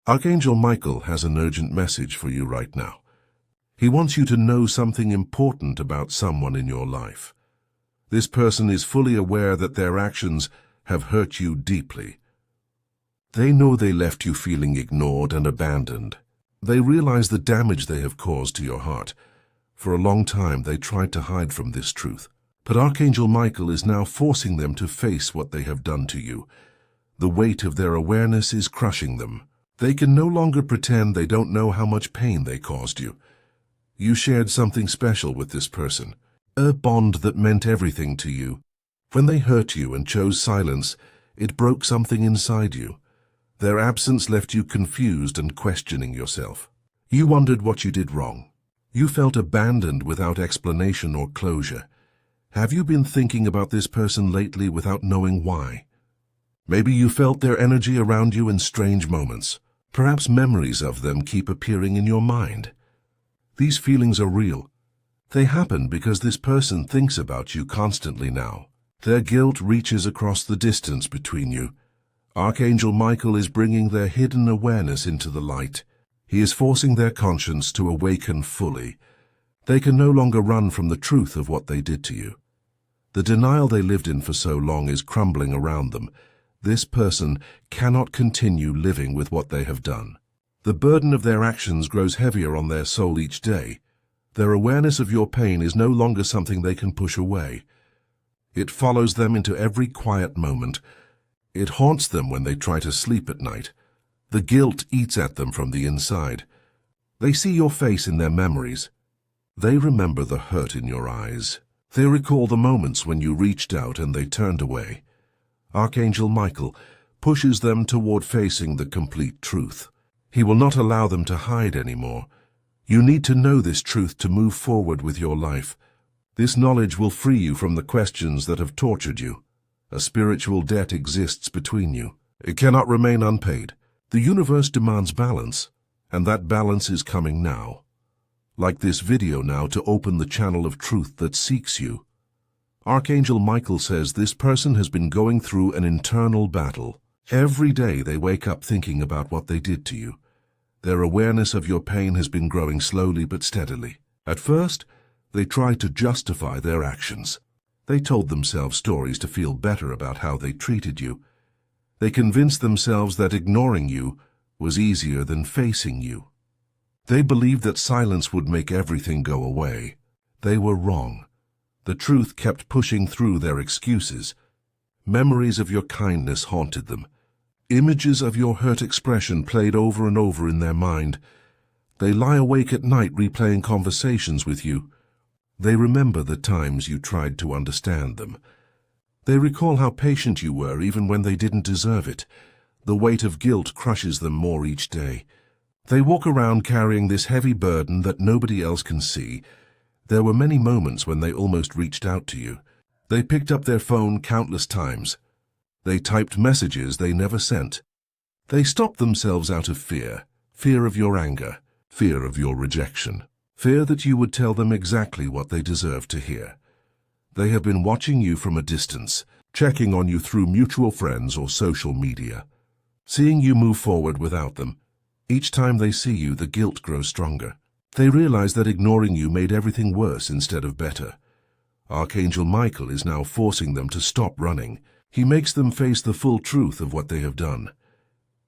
Archangel Michael has an urgent message for you right now. He wants you to know something important about someone in your life. This person is fully aware that their actions have hurt you deeply. They know they left you feeling ignored and abandoned. They realize the damage they have caused to your heart. For a long time, they tried to hide from this truth. But Archangel Michael is now forcing them to face what they have done to you. The weight of their awareness is crushing them. They can no longer pretend they don't know how much pain they caused you. You shared something special with this person, a bond that meant everything to you. When they hurt you and chose silence, it broke something inside you. Their absence left you confused and questioning yourself. You wondered what you did wrong. You felt abandoned without explanation or closure. Have you been thinking about this person lately without knowing why? Maybe you felt their energy around you in strange moments. Perhaps memories of them keep appearing in your mind. These feelings are real. They happen because this person thinks about you constantly now. Their guilt reaches across the distance between you. Archangel Michael is bringing their hidden awareness into the light. He is forcing their conscience to awaken fully. They can no longer run from the truth of what they did to you. The denial they lived in for so long is crumbling around them. This person cannot continue living with what they have done. The burden of their actions grows heavier on their soul each day. Their awareness of your pain is no longer something they can push away. It follows them into every quiet moment. It haunts them when they try to sleep at night. The guilt eats at them from the inside. They see your face in their memories. They remember the hurt in your eyes. They recall the moments when you reached out and they turned away. Archangel Michael pushes them toward facing the complete truth. He will not allow them to hide anymore. You need to know this truth to move forward with your life. This knowledge will free you from the questions that have tortured you. A spiritual debt exists between you. It cannot remain unpaid. The universe demands balance, and that balance is coming now. Like this video now, to open the channel of truth that seeks you. Archangel Michael says this person has been going through an internal battle. Every day they wake up thinking about what they did to you. Their awareness of your pain has been growing slowly but steadily. At first, they tried to justify their actions. They told themselves stories to feel better about how they treated you. They convinced themselves that ignoring you was easier than facing you. They believed that silence would make everything go away. They were wrong. The truth kept pushing through their excuses. Memories of your kindness haunted them. Images of your hurt expression played over and over in their mind. They lie awake at night replaying conversations with you. They remember the times you tried to understand them. They recall how patient you were even when they didn't deserve it. The weight of guilt crushes them more each day. They walk around carrying this heavy burden that nobody else can see. There were many moments when they almost reached out to you. They picked up their phone countless times. They typed messages they never sent. They stopped themselves out of fear of your anger, fear of your rejection, fear that you would tell them exactly what they deserved to hear. They have been watching you from a distance, checking on you through mutual friends or social media. Seeing you move forward without them, each time they see you, the guilt grows stronger. They realize that ignoring you made everything worse instead of better. Archangel Michael is now forcing them to stop running. He makes them face the full truth of what they have done.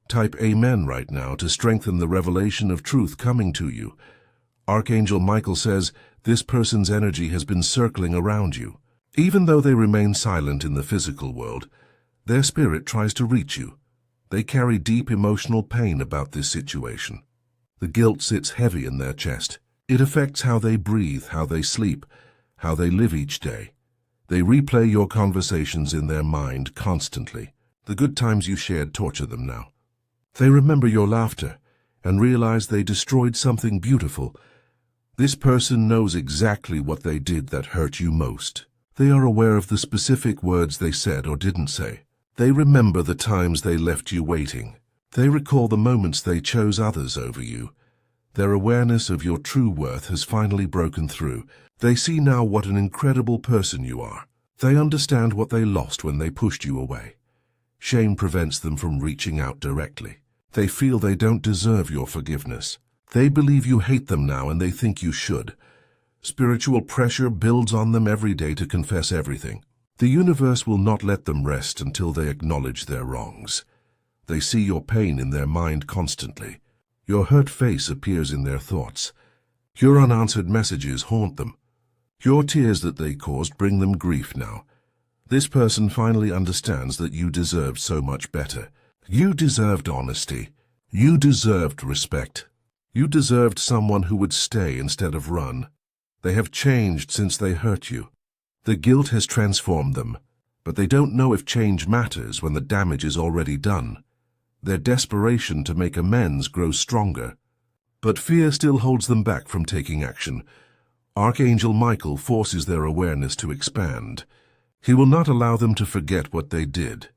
Type Amen right now to strengthen the revelation of truth coming to you. Archangel Michael says this person's energy has been circling around you. Even though they remain silent in the physical world, their spirit tries to reach you. They carry deep emotional pain about this situation. The guilt sits heavy in their chest. It affects how they breathe, how they sleep, how they live each day. They replay your conversations in their mind constantly. The good times you shared torture them now. They remember your laughter and realize they destroyed something beautiful. This person knows exactly what they did that hurt you most. They are aware of the specific words they said or didn't say. They remember the times they left you waiting. They recall the moments they chose others over you. Their awareness of your true worth has finally broken through. They see now what an incredible person you are. They understand what they lost when they pushed you away. Shame prevents them from reaching out directly. They feel they don't deserve your forgiveness. They believe you hate them now and they think you should. Spiritual pressure builds on them every day to confess everything. The universe will not let them rest until they acknowledge their wrongs. They see your pain in their mind constantly. Your hurt face appears in their thoughts. Your unanswered messages haunt them. Your tears that they caused bring them grief now. This person finally understands that you deserved so much better. You deserved honesty. You deserved respect. You deserved someone who would stay instead of run. They have changed since they hurt you. The guilt has transformed them, but they don't know if change matters when the damage is already done. Their desperation to make amends grows stronger, but fear still holds them back from taking action. Archangel Michael forces their awareness to expand. He will not allow them to forget what they did.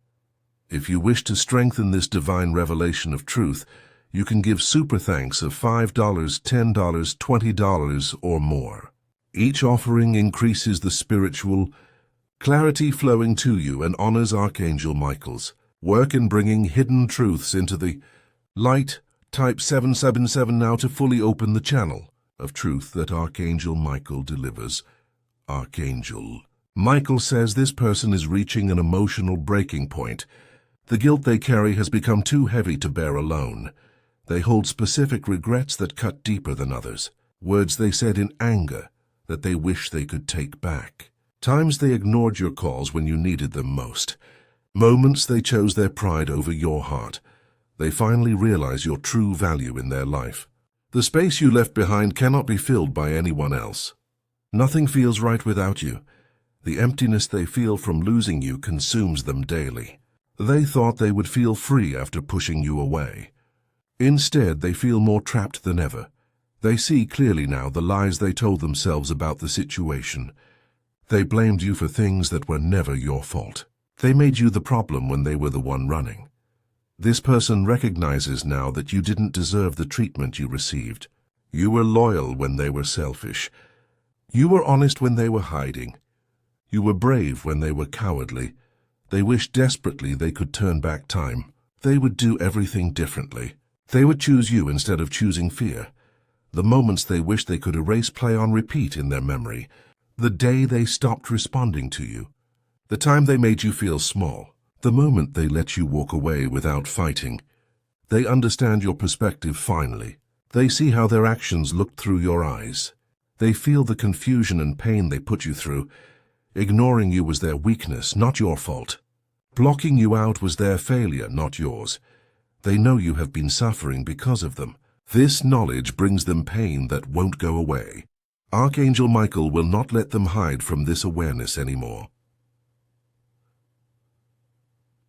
If you wish to strengthen this divine revelation of truth, you can give super thanks of $5, $10, $20, or more. Each offering increases the spiritual clarity flowing to you and honors Archangel Michael's work in bringing hidden truths into the light. Type 777 now to fully open the channel of truth that Archangel Michael delivers. Archangel Michael says this person is reaching an emotional breaking point. The guilt they carry has become too heavy to bear alone. They hold specific regrets that cut deeper than others. Words they said in anger that they wish they could take back. Times they ignored your calls when you needed them most. Moments they chose their pride over your heart. They finally realize your true value in their life. The space you left behind cannot be filled by anyone else. Nothing feels right without you. The emptiness they feel from losing you consumes them daily. They thought they would feel free after pushing you away. Instead, they feel more trapped than ever. They see clearly now the lies they told themselves about the situation. They blamed you for things that were never your fault. They made you the problem when they were the one running. This person recognizes now that you didn't deserve the treatment you received. You were loyal when they were selfish. You were honest when they were hiding. You were brave when they were cowardly. They wished desperately they could turn back time. They would do everything differently. They would choose you instead of choosing fear. The moments they wished they could erase play on repeat in their memory. The day they stopped responding to you. The time they made you feel small. The moment they let you walk away without fighting. They understand your perspective finally. They see how their actions looked through your eyes. They feel the confusion and pain they put you through. Ignoring you was their weakness, not your fault. Blocking you out was their failure, not yours. They know you have been suffering because of them. This knowledge brings them pain that won't go away. Archangel Michael will not let them hide from this awareness anymore.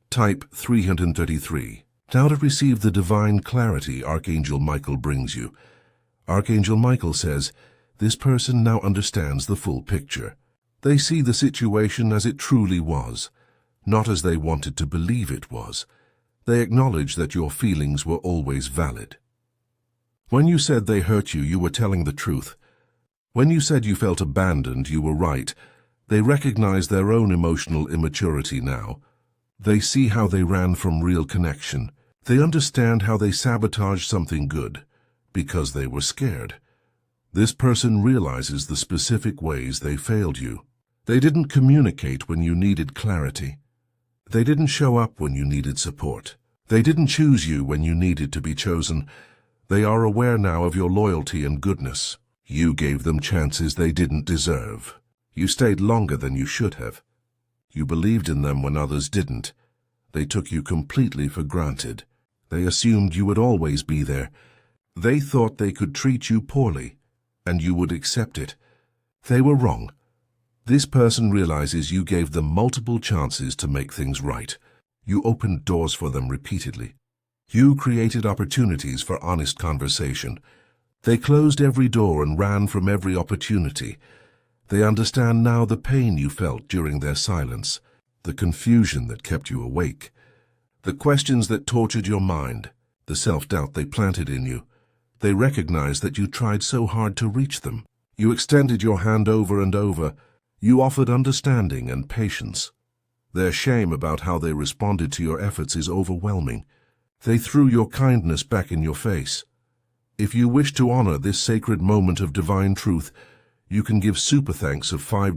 Type 333. Now to receive the divine clarity Archangel Michael brings you. Archangel Michael says, this person now understands the full picture. They see the situation as it truly was, not as they wanted to believe it was. They acknowledge that your feelings were always valid. When you said they hurt you, you were telling the truth. When you said you felt abandoned, you were right. They recognize their own emotional immaturity now. They see how they ran from real connection. They understand how they sabotaged something good, because they were scared. This person realizes the specific ways they failed you. They didn't communicate when you needed clarity. They didn't show up when you needed support. They didn't choose you when you needed to be chosen. They are aware now of your loyalty and goodness. You gave them chances they didn't deserve. You stayed longer than you should have. You believed in them when others didn't. They took you completely for granted. They assumed you would always be there. They thought they could treat you poorly, and you would accept it. They were wrong. This person realizes you gave them multiple chances to make things right. You opened doors for them repeatedly. You created opportunities for honest conversation. They closed every door and ran from every opportunity. They understand now the pain you felt during their silence, the confusion that kept you awake, the questions that tortured your mind, the self-doubt they planted in you. They recognize that you tried so hard to reach them. You extended your hand over and over. You offered understanding and patience. Their shame about how they responded to your efforts is overwhelming. They threw your kindness back in your face. If you wish to honor this sacred moment of divine truth, you can give super thanks of $5,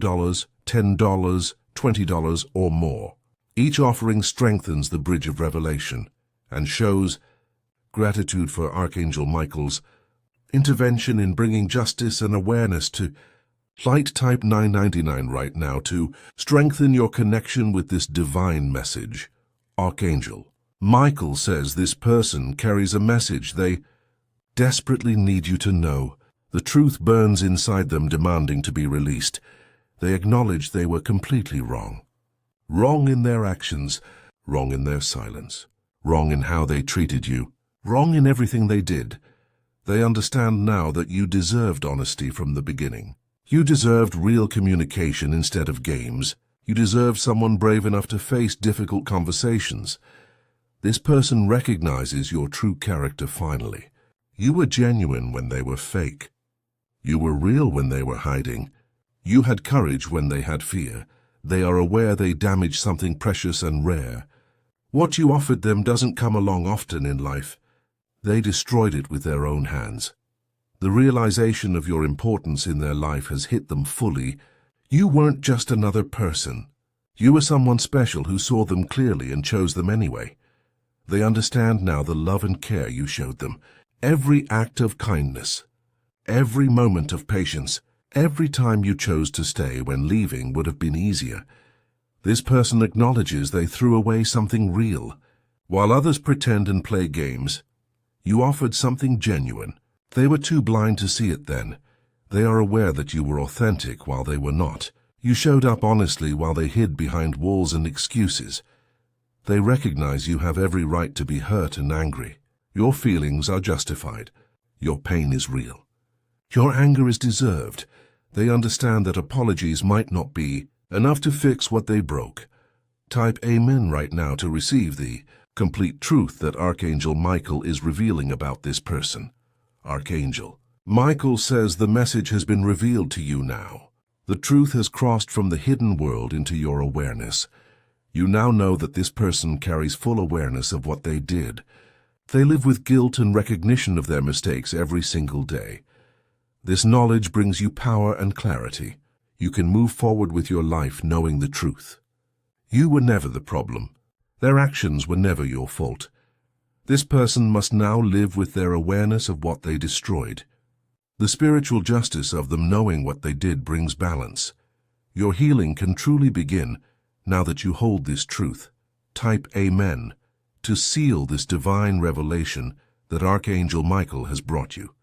$10, $20, or more. Each offering strengthens the bridge of revelation and shows gratitude for Archangel Michael's intervention in bringing justice and awareness to light. Type 999 right now to strengthen your connection with this divine message. Archangel Michael says this person carries a message they desperately need you to know. The truth burns inside them, demanding to be released. They acknowledge they were completely wrong. Wrong in their actions, wrong in their silence, wrong in how they treated you, wrong in everything they did. They understand now that you deserved honesty from the beginning. You deserved real communication instead of games. You deserved someone brave enough to face difficult conversations. This person recognizes your true character finally. You were genuine when they were fake. You were real when they were hiding. You had courage when they had fear. They are aware they damaged something precious and rare. What you offered them doesn't come along often in life. They destroyed it with their own hands. The realization of your importance in their life has hit them fully. You weren't just another person. You were someone special who saw them clearly and chose them anyway. They understand now the love and care you showed them. Every act of kindness, every moment of patience, every time you chose to stay when leaving would have been easier. This person acknowledges they threw away something real. While others pretend and play games, you offered something genuine. They were too blind to see it then. They are aware that you were authentic while they were not. You showed up honestly while they hid behind walls and excuses. They recognize you have every right to be hurt and angry. Your feelings are justified. Your pain is real. Your anger is deserved. They understand that apologies might not be enough to fix what they broke. Type Amen right now to receive the complete truth that Archangel Michael is revealing about this person. Archangel Michael says the message has been revealed to you now. The truth has crossed from the hidden world into your awareness. You now know that this person carries full awareness of what they did. They live with guilt and recognition of their mistakes every single day. This knowledge brings you power and clarity. You can move forward with your life knowing the truth. You were never the problem. Their actions were never your fault. This person must now live with their awareness of what they destroyed. The spiritual justice of them knowing what they did brings balance. Your healing can truly begin now that you hold this truth. Type Amen to seal this divine revelation that Archangel Michael has brought you.